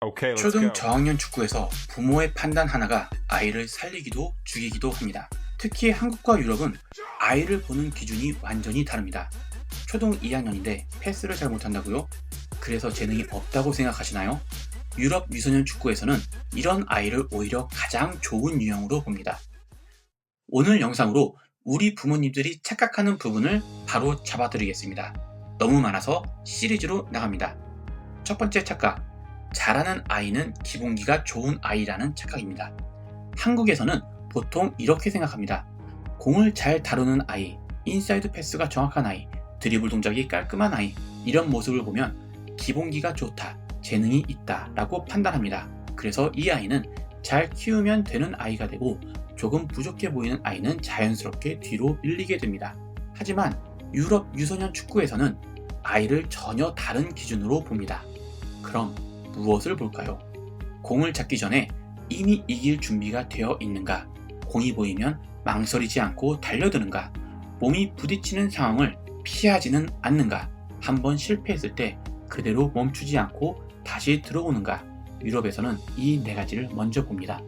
Okay, let's 초등 go. 저학년 축구에서 부모의 판단 하나가 아이를 살리기도 죽이기도 합니다. 특히 한국과 유럽은 아이를 보는 기준이 완전히 다릅니다. 초등 2학년인데 패스를 잘 못한다고요? 그래서 재능이 없다고 생각하시나요? 유럽 유소년 축구에서는 이런 아이를 오히려 가장 좋은 유형으로 봅니다. 오늘 영상으로 우리 부모님들이 착각하는 부분을 바로 잡아드리겠습니다. 너무 많아서 시리즈로 나갑니다. 첫 번째 착각, 잘하는 아이는 기본기가 좋은 아이라는 착각입니다. 한국에서는 보통 이렇게 생각합니다. 공을 잘 다루는 아이, 인사이드 패스가 정확한 아이, 드리블 동작이 깔끔한 아이, 이런 모습을 보면 기본기가 좋다, 재능이 있다 라고 판단합니다. 그래서 이 아이는 잘 키우면 되는 아이가 되고 조금 부족해 보이는 아이는 자연스럽게 뒤로 밀리게 됩니다. 하지만 유럽 유소년 축구에서는 아이를 전혀 다른 기준으로 봅니다. 그럼 무엇을 볼까요? 공을 잡기 전에 이미 이길 준비가 되어 있는가? 공이 보이면 망설이지 않고 달려드는가? 몸이 부딪히는 상황을 피하지는 않는가? 한번 실패했을 때 그대로 멈추지 않고 다시 들어오는가? 유럽에서는 이 네 가지를 먼저 봅니다.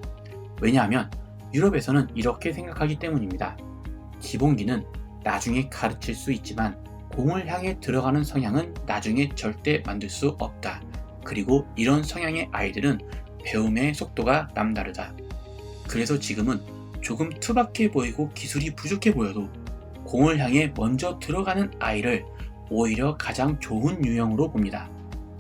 왜냐하면 유럽에서는 이렇게 생각하기 때문입니다. 기본기는 나중에 가르칠 수 있지만 공을 향해 들어가는 성향은 나중에 절대 만들 수 없다. 그리고 이런 성향의 아이들은 배움의 속도가 남다르다. 그래서 지금은 조금 투박해 보이고 기술이 부족해 보여도 공을 향해 먼저 들어가는 아이를 오히려 가장 좋은 유형으로 봅니다.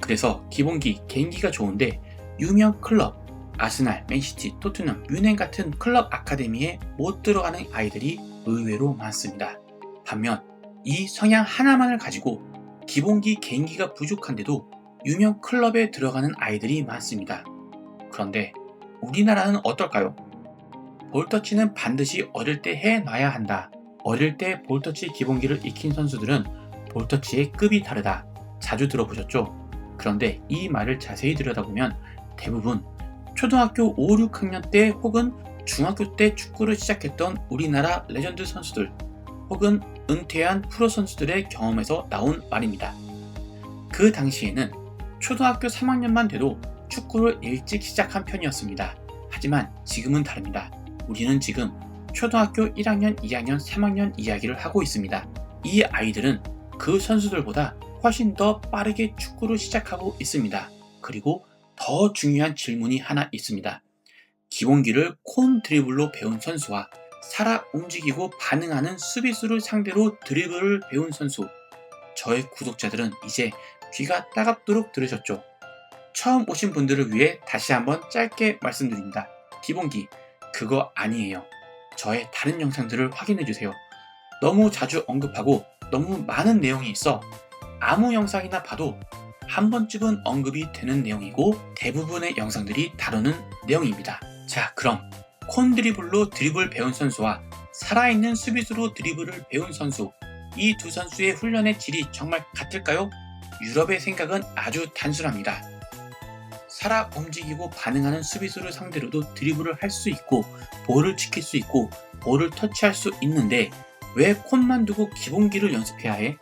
그래서 기본기, 개인기가 좋은데 유명 클럽, 아스날, 맨시티, 토트넘, 뮌헨 같은 클럽 아카데미에 못 들어가는 아이들이 의외로 많습니다. 반면 이 성향 하나만을 가지고 기본기, 개인기가 부족한데도 유명 클럽에 들어가는 아이들이 많습니다. 그런데 우리나라는 어떨까요? 볼터치는 반드시 어릴 때 해놔야 한다. 어릴 때 볼터치 기본기를 익힌 선수들은 볼터치의 급이 다르다. 자주 들어보셨죠? 그런데 이 말을 자세히 들여다보면 대부분 초등학교 5, 6학년 때 혹은 중학교 때 축구를 시작했던 우리나라 레전드 선수들 혹은 은퇴한 프로 선수들의 경험에서 나온 말입니다. 그 당시에는 초등학교 3학년만 돼도 축구를 일찍 시작한 편이었습니다. 하지만 지금은 다릅니다. 우리는 지금 초등학교 1학년, 2학년, 3학년 이야기를 하고 있습니다. 이 아이들은 그 선수들보다 훨씬 더 빠르게 축구를 시작하고 있습니다. 그리고 더 중요한 질문이 하나 있습니다. 기본기를 콘 드리블로 배운 선수와 살아 움직이고 반응하는 수비수를 상대로 드리블을 배운 선수, 저의 구독자들은 이제 귀가 따갑도록 들으셨죠? 처음 오신 분들을 위해 다시 한번 짧게 말씀드립니다. 기본기, 그거 아니에요. 저의 다른 영상들을 확인해주세요. 너무 자주 언급하고 너무 많은 내용이 있어 아무 영상이나 봐도 한 번쯤은 언급이 되는 내용이고 대부분의 영상들이 다루는 내용입니다. 자, 그럼 콘 드리블로 드리블 배운 선수와 살아있는 수비수로 드리블을 배운 선수, 이 두 선수의 훈련의 질이 정말 같을까요? 유럽의 생각은 아주 단순합니다. 살아 움직이고 반응하는 수비수를 상대로도 드리블을 할 수 있고 볼을 지킬 수 있고 볼을 터치할 수 있는데 왜 콘만 두고 기본기를 연습해야 해?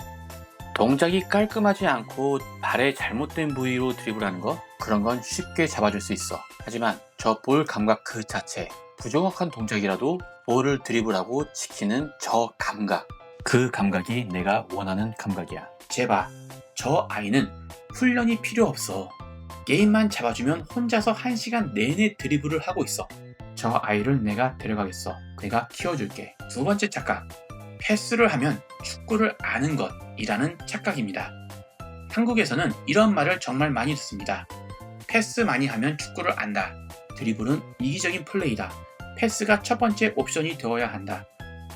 동작이 깔끔하지 않고 발의 잘못된 부위로 드리블하는 거? 그런 건 쉽게 잡아줄 수 있어. 하지만 저 볼 감각 그 자체, 부정확한 동작이라도 볼을 드리블하고 지키는 저 감각, 그 감각이 내가 원하는 감각이야. 제발, 저 아이는 훈련이 필요 없어. 게임만 잡아주면 혼자서 1시간 내내 드리블을 하고 있어. 저 아이를 내가 데려가겠어. 내가 키워줄게. 두 번째 착각, 패스를 하면 축구를 아는 것이라는 착각입니다. 한국에서는 이런 말을 정말 많이 듣습니다. 패스 많이 하면 축구를 안다. 드리블은 이기적인 플레이다. 패스가 첫 번째 옵션이 되어야 한다.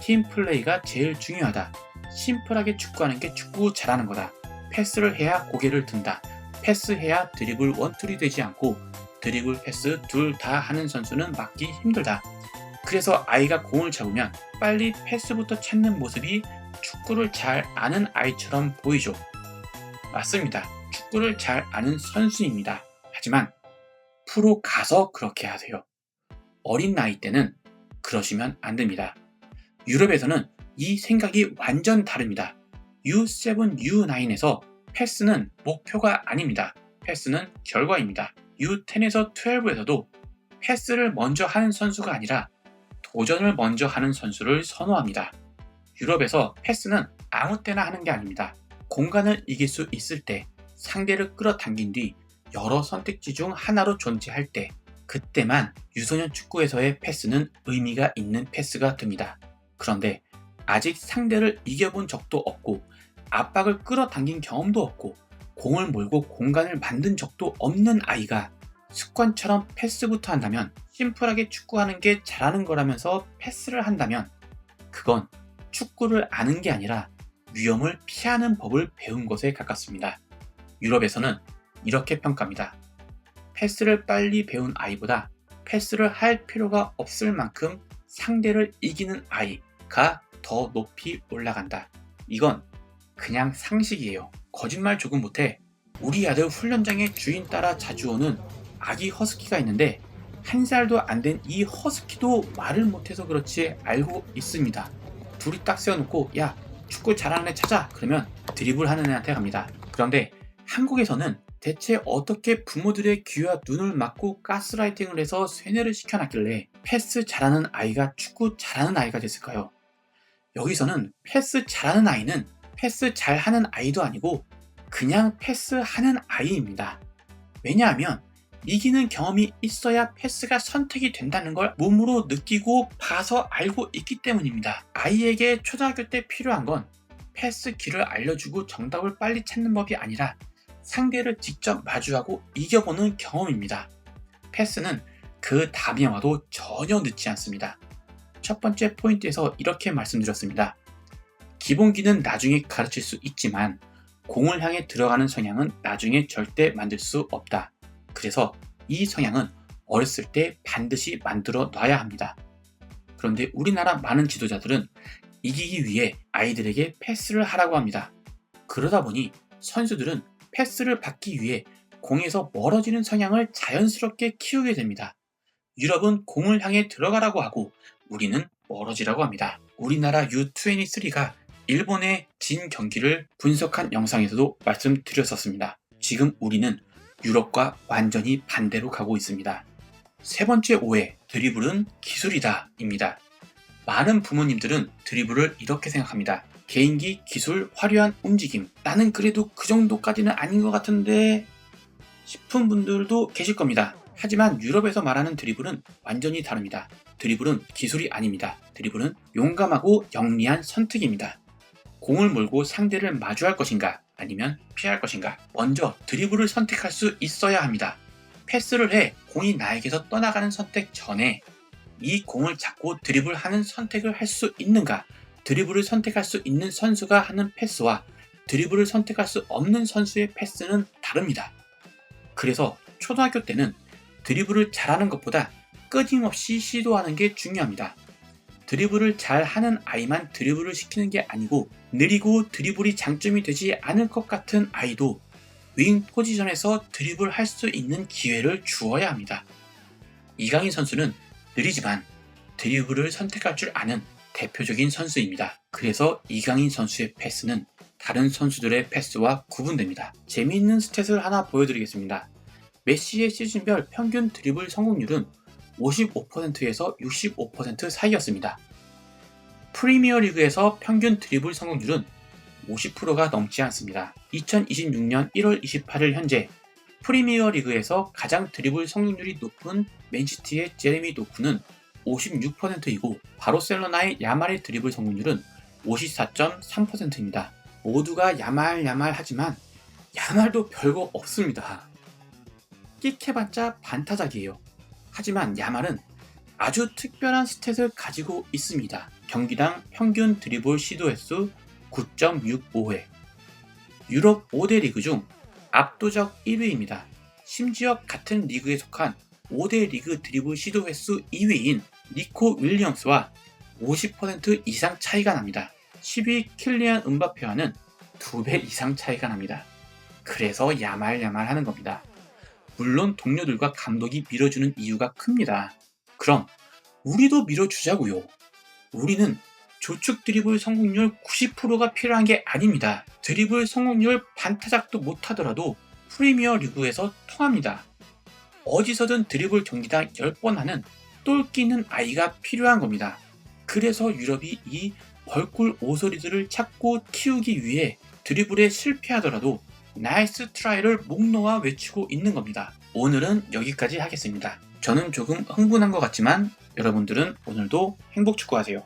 팀 플레이가 제일 중요하다. 심플하게 축구하는 게 축구 잘하는 거다. 패스를 해야 고개를 든다. 패스해야 드리블 원툴이 되지 않고 드리블 패스 둘 다 하는 선수는 막기 힘들다. 그래서 아이가 공을 잡으면 빨리 패스부터 찾는 모습이 축구를 잘 아는 아이처럼 보이죠. 맞습니다. 축구를 잘 아는 선수입니다. 하지만 프로 가서 그렇게 하세요. 어린 나이 때는 그러시면 안 됩니다. 유럽에서는 이 생각이 완전 다릅니다. U7, U9에서 패스는 목표가 아닙니다. 패스는 결과입니다. U10에서 12에서도 패스를 먼저 하는 선수가 아니라 도전을 먼저 하는 선수를 선호합니다. 유럽에서 패스는 아무 때나 하는 게 아닙니다. 공간을 이길 수 있을 때, 상대를 끌어당긴 뒤 여러 선택지 중 하나로 존재할 때, 그때만 유소년 축구에서의 패스는 의미가 있는 패스가 됩니다. 그런데 아직 상대를 이겨본 적도 없고 압박을 끌어당긴 경험도 없고 공을 몰고 공간을 만든 적도 없는 아이가 습관처럼 패스부터 한다면, 심플하게 축구하는 게 잘하는 거라면서 패스를 한다면 그건 축구를 아는 게 아니라 위험을 피하는 법을 배운 것에 가깝습니다. 유럽에서는 이렇게 평가합니다. 패스를 빨리 배운 아이보다 패스를 할 필요가 없을 만큼 상대를 이기는 아이가 더 높이 올라간다. 이건 그냥 상식이에요. 거짓말 조금 못해. 우리 아들 훈련장에 주인 따라 자주 오는 아기 허스키가 있는데 1살도 안 된 이 허스키도 말을 못해서 그렇지 알고 있습니다. 둘이 딱 세워놓고 야 축구 잘하는 애 찾아, 그러면 드리블 하는 애한테 갑니다. 그런데 한국에서는 대체 어떻게 부모들의 귀와 눈을 막고 가스라이팅을 해서 쇠뇌를 시켜놨길래 패스 잘하는 아이가 축구 잘하는 아이가 됐을까요? 여기서는 패스 잘하는 아이는 패스 잘하는 아이도 아니고 그냥 패스하는 아이입니다. 왜냐하면 이기는 경험이 있어야 패스가 선택이 된다는 걸 몸으로 느끼고 봐서 알고 있기 때문입니다. 아이에게 초등학교 때 필요한 건 패스 길을 알려주고 정답을 빨리 찾는 법이 아니라 상대를 직접 마주하고 이겨보는 경험입니다. 패스는 그 답이 와도 전혀 늦지 않습니다. 첫 번째 포인트에서 이렇게 말씀드렸습니다. 기본기는 나중에 가르칠 수 있지만 공을 향해 들어가는 성향은 나중에 절대 만들 수 없다. 그래서 이 성향은 어렸을 때 반드시 만들어 놔야 합니다. 그런데 우리나라 많은 지도자들은 이기기 위해 아이들에게 패스를 하라고 합니다. 그러다 보니 선수들은 패스를 받기 위해 공에서 멀어지는 성향을 자연스럽게 키우게 됩니다. 유럽은 공을 향해 들어가라고 하고 우리는 멀어지라고 합니다. 우리나라 U23가 일본의 진 경기를 분석한 영상에서도 말씀드렸었습니다. 지금 우리는 유럽과 완전히 반대로 가고 있습니다. 세 번째 오해, 드리블은 기술이다 입니다. 많은 부모님들은 드리블을 이렇게 생각합니다. 개인기, 기술, 화려한 움직임. 나는 그래도 그 정도까지는 아닌 것 같은데 싶은 분들도 계실 겁니다. 하지만 유럽에서 말하는 드리블은 완전히 다릅니다. 드리블은 기술이 아닙니다. 드리블은 용감하고 영리한 선택입니다. 공을 몰고 상대를 마주할 것인가 아니면 피할 것인가, 먼저 드리블을 선택할 수 있어야 합니다. 패스를 해 공이 나에게서 떠나가는 선택 전에 이 공을 잡고 드리블하는 선택을 할 수 있는가, 드리블을 선택할 수 있는 선수가 하는 패스와 드리블을 선택할 수 없는 선수의 패스는 다릅니다. 그래서 초등학교 때는 드리블을 잘하는 것보다 끊임없이 시도하는 게 중요합니다. 드리블을 잘하는 아이만 드리블을 시키는 게 아니고 느리고 드리블이 장점이 되지 않을 것 같은 아이도 윙 포지션에서 드리블 할 수 있는 기회를 주어야 합니다. 이강인 선수는 느리지만 드리블을 선택할 줄 아는 대표적인 선수입니다. 그래서 이강인 선수의 패스는 다른 선수들의 패스와 구분됩니다. 재미있는 스탯을 하나 보여드리겠습니다. 메시의 시즌별 평균 드리블 성공률은 55%에서 65% 사이였습니다. 프리미어리그에서 평균 드리블 성공률은 50%가 넘지 않습니다. 2026년 1월 28일 현재 프리미어리그에서 가장 드리블 성공률이 높은 맨시티의 제레미 도쿠는 56%이고 바르셀로나의 야말의 드리블 성공률은 54.3%입니다. 모두가 야말 하지만 야말도 별거 없습니다. 끽해봤자 반타작이에요. 하지만 야말은 아주 특별한 스탯을 가지고 있습니다. 경기당 평균 드리블 시도 횟수 9.65회. 유럽 5대 리그 중 압도적 1위입니다. 심지어 같은 리그에 속한 5대 리그 드리블 시도 횟수 2위인 니코 윌리엄스와 50% 이상 차이가 납니다. 10위 킬리안 음바페와는 2배 이상 차이가 납니다. 그래서 야말 하는 겁니다. 물론 동료들과 감독이 밀어주는 이유가 큽니다. 그럼 우리도 밀어주자고요. 우리는 조축 드리블 성공률 90%가 필요한 게 아닙니다. 드리블 성공률 반타작도 못하더라도 프리미어 리그에서 통합니다. 어디서든 드리블 경기당 10번 하는 똘끼 있는 아이가 필요한 겁니다. 그래서 유럽이 이 벌꿀 오소리들을 찾고 키우기 위해 드리블에 실패하더라도 나이스 트라이를 목 놓아 외치고 있는 겁니다. 오늘은 여기까지 하겠습니다. 저는 조금 흥분한 것 같지만 여러분들은 오늘도 행복 축구하세요.